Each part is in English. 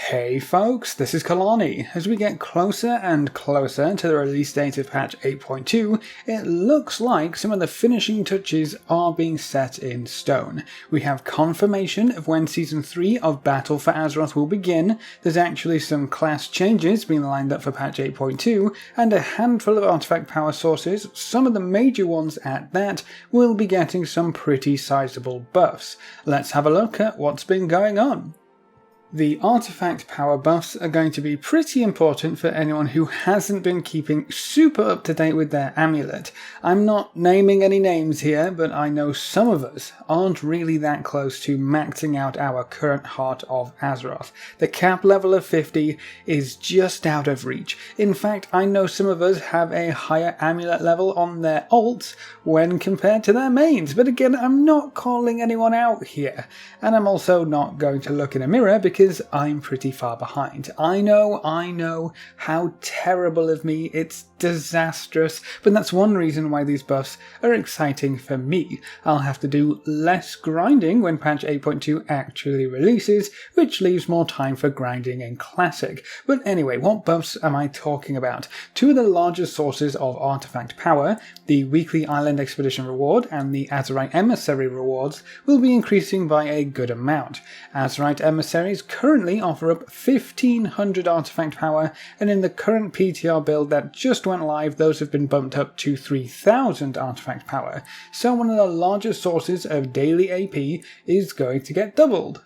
Hey folks, this is Kelani. As we get closer and closer to the release date of patch 8.2, it looks like some of the finishing touches are being set in stone. We have confirmation of when Season 3 of Battle for Azeroth will begin, there's actually some class changes being lined up for patch 8.2, and a handful of artifact power sources, some of the major ones at that, will be getting some pretty sizable buffs. Let's have a look at what's been going on. The artifact power buffs are going to be pretty important for anyone who hasn't been keeping super up to date with their amulet. I'm not naming any names here, but I know some of us aren't really that close to maxing out our current Heart of Azeroth. The cap level of 50 is just out of reach. In fact, I know some of us have a higher amulet level on their alts when compared to their mains, but again, I'm not calling anyone out here. And I'm also not going to look in a mirror because I'm pretty far behind. I know, how terrible of me, it's disastrous, but that's one reason why these buffs are exciting for me. I'll have to do less grinding when patch 8.2 actually releases, which leaves more time for grinding in Classic. But anyway, what buffs am I talking about? Two of the largest sources of artifact power, the weekly Island Expedition reward and the Azerite Emissary rewards, will be increasing by a good amount. Azerite Emissaries currently offer up 1500 artifact power, and in the current PTR build that just went live, those have been bumped up to 3000 artifact power, so one of the largest sources of daily AP is going to get doubled.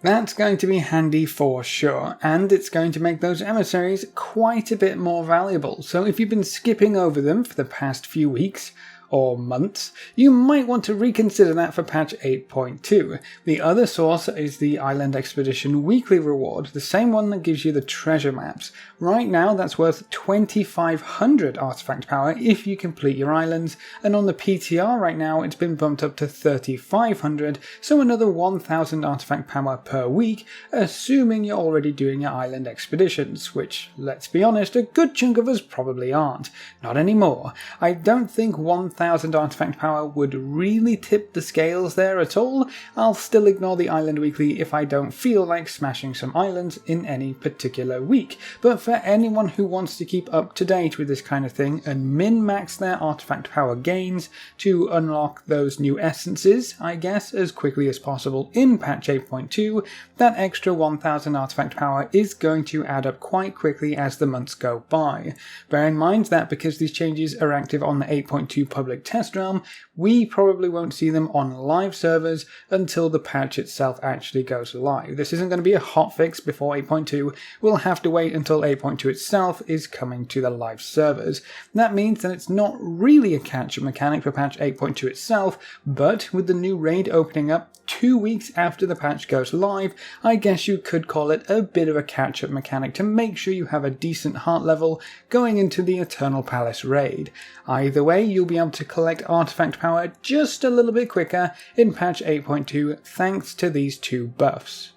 That's going to be handy for sure, and it's going to make those emissaries quite a bit more valuable, so if you've been skipping over them for the past few weeks, or months, you might want to reconsider that for patch 8.2. The other source is the Island Expedition weekly reward, the same one that gives you the treasure maps. Right now that's worth 2500 artifact power if you complete your islands, and on the PTR right now it's been bumped up to 3500, so another 1000 artifact power per week, assuming you're already doing your island expeditions, which, let's be honest, a good chunk of us probably aren't. Not anymore. I don't think 1000 artifact power would really tip the scales there at all. I'll still ignore the island weekly if I don't feel like smashing some islands in any particular week, but for anyone who wants to keep up to date with this kind of thing and min-max their artifact power gains to unlock those new essences, I guess, as quickly as possible in patch 8.2, that extra 1000 artifact power is going to add up quite quickly as the months go by. Bear in mind that because these changes are active on the 8.2 public test realm, we probably won't see them on live servers until the patch itself actually goes live. This isn't going to be a hotfix before 8.2, we'll have to wait until 8.2 itself is coming to the live servers. That means that it's not really a catch-up mechanic for patch 8.2 itself, but with the new raid opening up 2 weeks after the patch goes live, I guess you could call it a bit of a catch-up mechanic to make sure you have a decent heart level going into the Eternal Palace raid. Either way, you'll be able to collect artifact power just a little bit quicker in patch 8.2 thanks to these two buffs.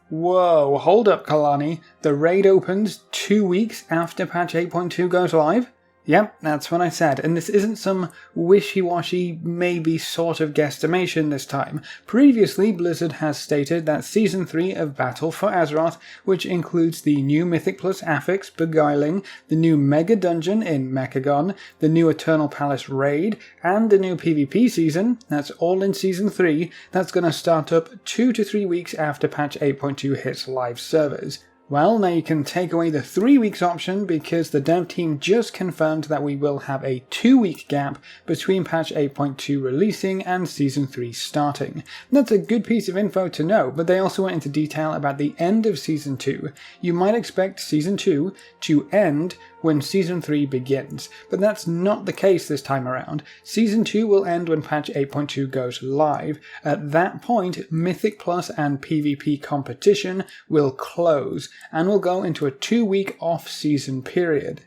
Whoa, hold up Kelani, the raid opens 2 weeks after patch 8.2 goes live? Yep, that's what I said, and this isn't some wishy-washy, maybe sort of guesstimation this time. Previously, Blizzard has stated that Season 3 of Battle for Azeroth, which includes the new Mythic Plus affix, Beguiling, the new Mega Dungeon in Mechagon, the new Eternal Palace Raid, and the new PvP season, that's all in Season 3, that's going to start up 2 to 3 weeks after patch 8.2 hits live servers. Well, now you can take away the 3 weeks option because the dev team just confirmed that we will have a 2-week gap between patch 8.2 releasing and Season 3 starting. That's a good piece of info to know, but they also went into detail about the end of Season 2. You might expect Season 2 to end when Season 3 begins, but that's not the case this time around. Season 2 will end when patch 8.2 goes live. At that point, Mythic Plus and PvP competition will close, and we'll go into a 2-week off-season period.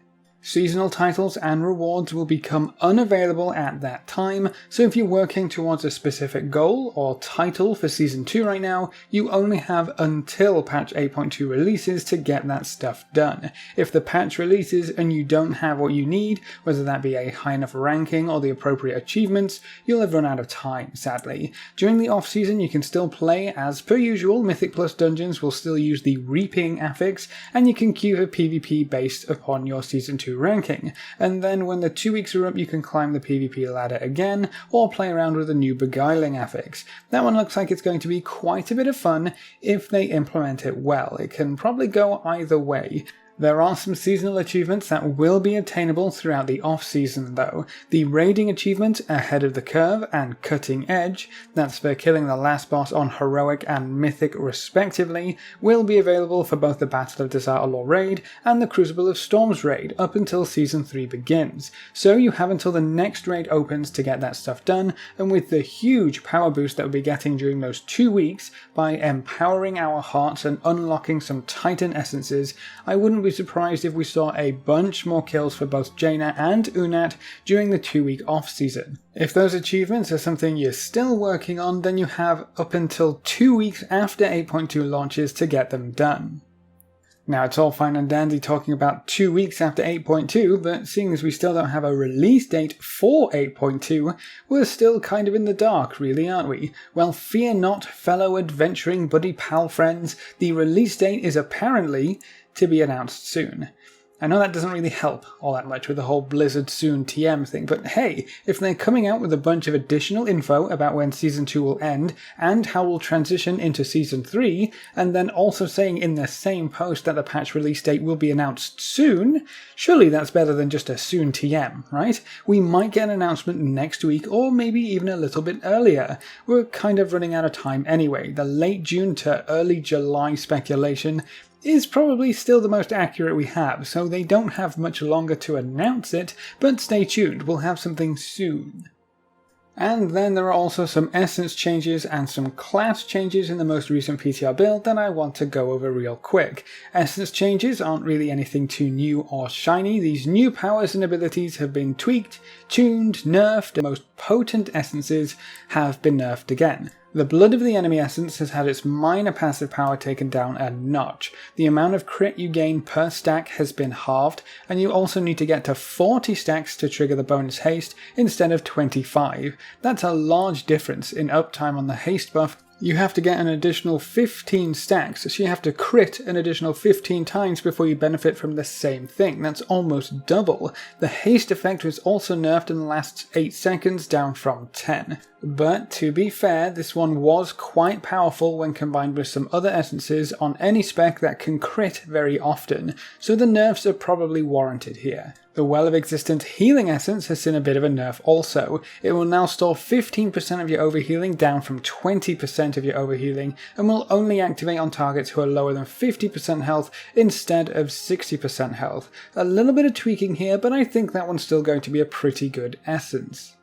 Seasonal titles and rewards will become unavailable at that time, so if you're working towards a specific goal or title for Season 2 right now, you only have until patch 8.2 releases to get that stuff done. If the patch releases and you don't have what you need, whether that be a high enough ranking or the appropriate achievements, you'll have run out of time, sadly. During the off-season you can still play as per usual. Mythic Plus dungeons will still use the Reaping affix, and you can queue for PvP based upon your Season 2 ranking, and then when the 2 weeks are up you can climb the PvP ladder again or play around with a new Beguiling affix. That one looks like it's going to be quite a bit of fun if they implement it well. It can probably go either way. There are some seasonal achievements that will be obtainable throughout the off-season though. The raiding achievement, Ahead of the Curve and Cutting Edge, that's for killing the last boss on Heroic and Mythic respectively, will be available for both the Battle of Desartalor raid and the Crucible of Storms raid up until Season 3 begins. So you have until the next raid opens to get that stuff done, and with the huge power boost that we'll be getting during those 2 weeks by empowering our hearts and unlocking some Titan essences, I wouldn't be surprised if we saw a bunch more kills for both Jaina and Unat during the 2-week off season. If those achievements are something you're still working on, then you have up until 2 weeks after 8.2 launches to get them done. Now it's all fine and dandy talking about 2 weeks after 8.2, but seeing as we still don't have a release date for 8.2, we're still kind of in the dark really, aren't we? Well, fear not, fellow adventuring buddy pal friends, the release date is apparently to be announced soon. I know that doesn't really help all that much with the whole Blizzard soon TM thing, but hey, if they're coming out with a bunch of additional info about when Season 2 will end and how we'll transition into Season 3, and then also saying in the same post that the patch release date will be announced soon, surely that's better than just a soon TM, right? We might get an announcement next week or maybe even a little bit earlier. We're kind of running out of time anyway. The late June to early July speculation is probably still the most accurate we have, so they don't have much longer to announce it, but stay tuned, we'll have something soon. And then there are also some essence changes and some class changes in the most recent PTR build that I want to go over real quick. Essence changes aren't really anything too new or shiny. These new powers and abilities have been tweaked, tuned, nerfed, and the most potent essences have been nerfed again. The Blood of the Enemy essence has had its minor passive power taken down a notch. The amount of crit you gain per stack has been halved, and you also need to get to 40 stacks to trigger the bonus haste instead of 25. That's a large difference in uptime on the haste buff. You have to get an additional 15 stacks, so you have to crit an additional 15 times before you benefit from the same thing. That's almost double. The haste effect was also nerfed in the last 8 seconds, down from 10. But to be fair, this one was quite powerful when combined with some other essences on any spec that can crit very often, so the nerfs are probably warranted here. The Well of Existence healing essence has seen a bit of a nerf also. It will now store 15% of your overhealing down from 20% of your overhealing, and will only activate on targets who are lower than 50% health instead of 60% health. A little bit of tweaking here, but I think that one's still going to be a pretty good essence.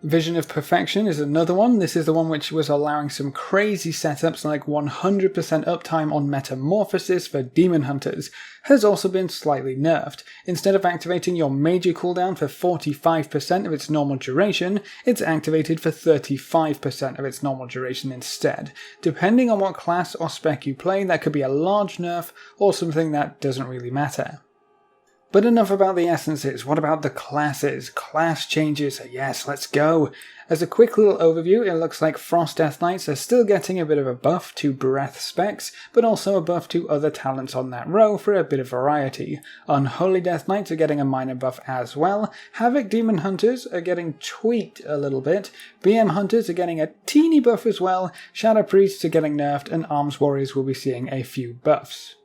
Vision of Perfection is another one. This is the one which was allowing some crazy setups like 100% uptime on Metamorphosis for Demon Hunters. Has also been slightly nerfed. Instead of activating your major cooldown for 45% of its normal duration, it's activated for 35% of its normal duration instead. Depending on what class or spec you play, that could be a large nerf or something that doesn't really matter. But enough about the essences, what about the classes? Class changes, yes, let's go! As a quick little overview, it looks like Frost Death Knights are still getting a bit of a buff to breath specs, but also a buff to other talents on that row for a bit of variety. Unholy Death Knights are getting a minor buff as well, Havoc Demon Hunters are getting tweaked a little bit, BM Hunters are getting a teeny buff as well, Shadow Priests are getting nerfed, and Arms Warriors will be seeing a few buffs.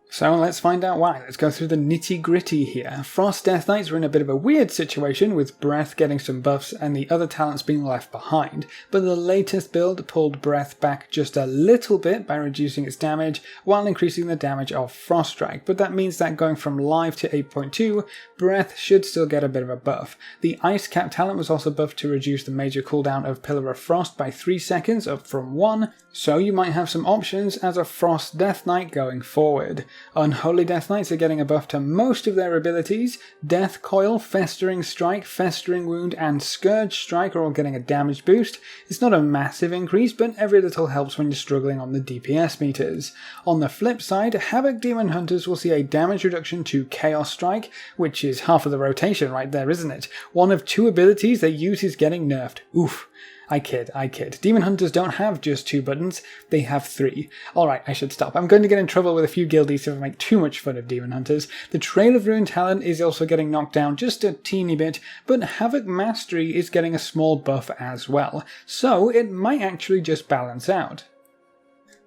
So let's find out why. Let's go through the nitty gritty here. Frost Death Knights are in a bit of a weird situation with Breath getting some buffs and the other talents being left behind, but the latest build pulled Breath back just a little bit by reducing its damage while increasing the damage of Frost Strike, but that means that going from live to 8.2, Breath should still get a bit of a buff. The Ice Cap talent was also buffed to reduce the major cooldown of Pillar of Frost by 3 seconds up from 1, so you might have some options as a Frost Death Knight going forward. Unholy Death Knights are getting a buff to most of their abilities. Death Coil, Festering Strike, Festering Wound, and Scourge Strike are all getting a damage boost. It's not a massive increase, but every little helps when you're struggling on the DPS meters. On the flip side, Havoc Demon Hunters will see a damage reduction to Chaos Strike, which is half of the rotation right there, isn't it? One of 2 abilities they use is getting nerfed. Oof. I kid. Demon Hunters don't have just 2 buttons, they have 3. Alright, I should stop. I'm going to get in trouble with a few guildies if I make too much fun of Demon Hunters. The Trail of Ruin talent is also getting knocked down just a teeny bit, but Havoc Mastery is getting a small buff as well, so it might actually just balance out.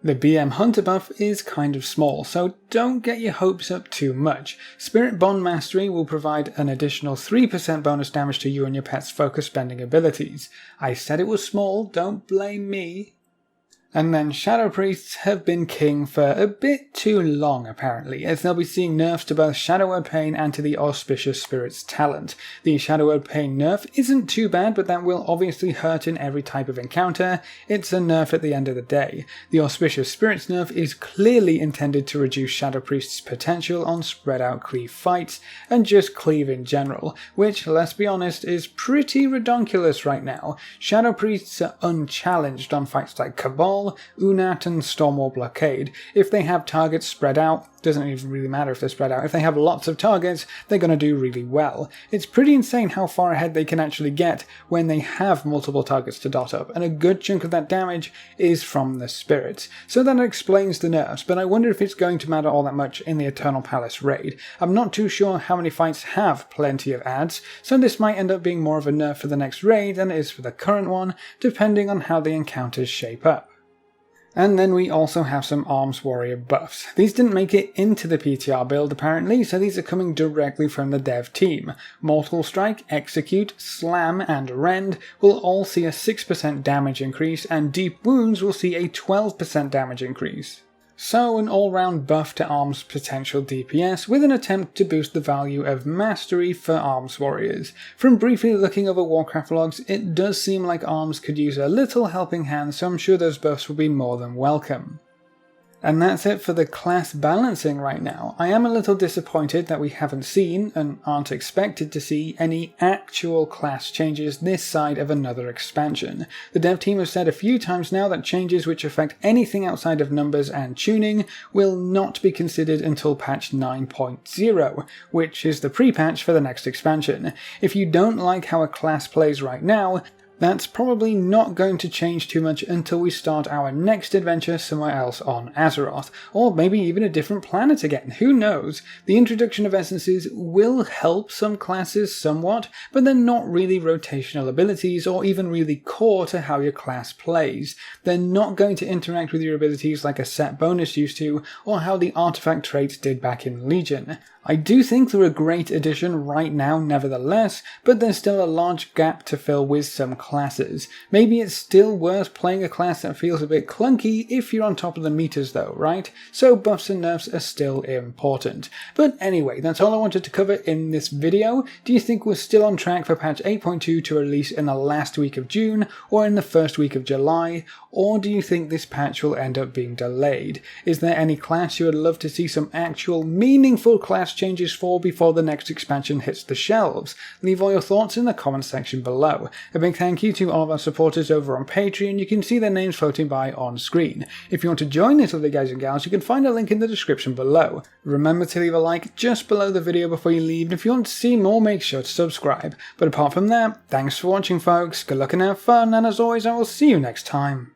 The BM Hunter buff is kind of small, so don't get your hopes up too much. Spirit Bond Mastery will provide an additional 3% bonus damage to you and your pet's focus spending abilities. I said it was small, don't blame me. And then Shadow Priests have been king for a bit too long apparently, as they'll be seeing nerfs to both Shadow Word Pain and to the Auspicious Spirits talent. The Shadow Word Pain nerf isn't too bad, but that will obviously hurt in every type of encounter. It's a nerf at the end of the day. The Auspicious Spirits nerf is clearly intended to reduce Shadow Priest's potential on spread out cleave fights, and just cleave in general, which, let's be honest, is pretty redonkulous right now. Shadow Priests are unchallenged on fights like Cabal, Unat and Stormwall Blockade. If they have targets spread out, doesn't even really matter if they're spread out. If they have lots of targets, they're going to do really well. It's pretty insane how far ahead they can actually get when they have multiple targets to dot up, and a good chunk of that damage is from the spirits. So that explains the nerfs, but I wonder if it's going to matter all that much in the Eternal Palace raid. I'm not too sure how many fights have plenty of adds, so this might end up being more of a nerf for the next raid than it is for the current one, depending on how the encounters shape up. And then we also have some Arms Warrior buffs. These didn't make it into the PTR build apparently, so these are coming directly from the dev team. Mortal Strike, Execute, Slam, and Rend will all see a 6% damage increase, and Deep Wounds will see a 12% damage increase. So an all-round buff to Arms' potential DPS with an attempt to boost the value of Mastery for Arms Warriors. From briefly looking over Warcraft logs, it does seem like Arms could use a little helping hand, so I'm sure those buffs will be more than welcome. And that's it for the class balancing right now. I am a little disappointed that we haven't seen, and aren't expected to see, any actual class changes this side of another expansion. The dev team have said a few times now that changes which affect anything outside of numbers and tuning will not be considered until patch 9.0, which is the pre-patch for the next expansion. If you don't like how a class plays right now, that's probably not going to change too much until we start our next adventure somewhere else on Azeroth, or maybe even a different planet again, who knows? The introduction of essences will help some classes somewhat, but they're not really rotational abilities or even really core to how your class plays. They're not going to interact with your abilities like a set bonus used to, or how the artifact traits did back in Legion. I do think they're a great addition right now nevertheless, but there's still a large gap to fill with some classes. Maybe it's still worth playing a class that feels a bit clunky if you're on top of the meters though, right? So buffs and nerfs are still important. But anyway, that's all I wanted to cover in this video. Do you think we're still on track for patch 8.2 to release in the last week of June or in the first week of July? Or do you think this patch will end up being delayed? Is there any class you would love to see some actual meaningful class changes for before the next expansion hits the shelves? Leave all your thoughts in the comment section below. A big thank you to all of our supporters over on Patreon. You can see their names floating by on screen. If you want to join these lovely guys and gals, you can find a link in the description below. Remember to leave a like just below the video before you leave, and if you want to see more, make sure to subscribe. But apart from that, thanks for watching folks, good luck and have fun, and as always I will see you next time.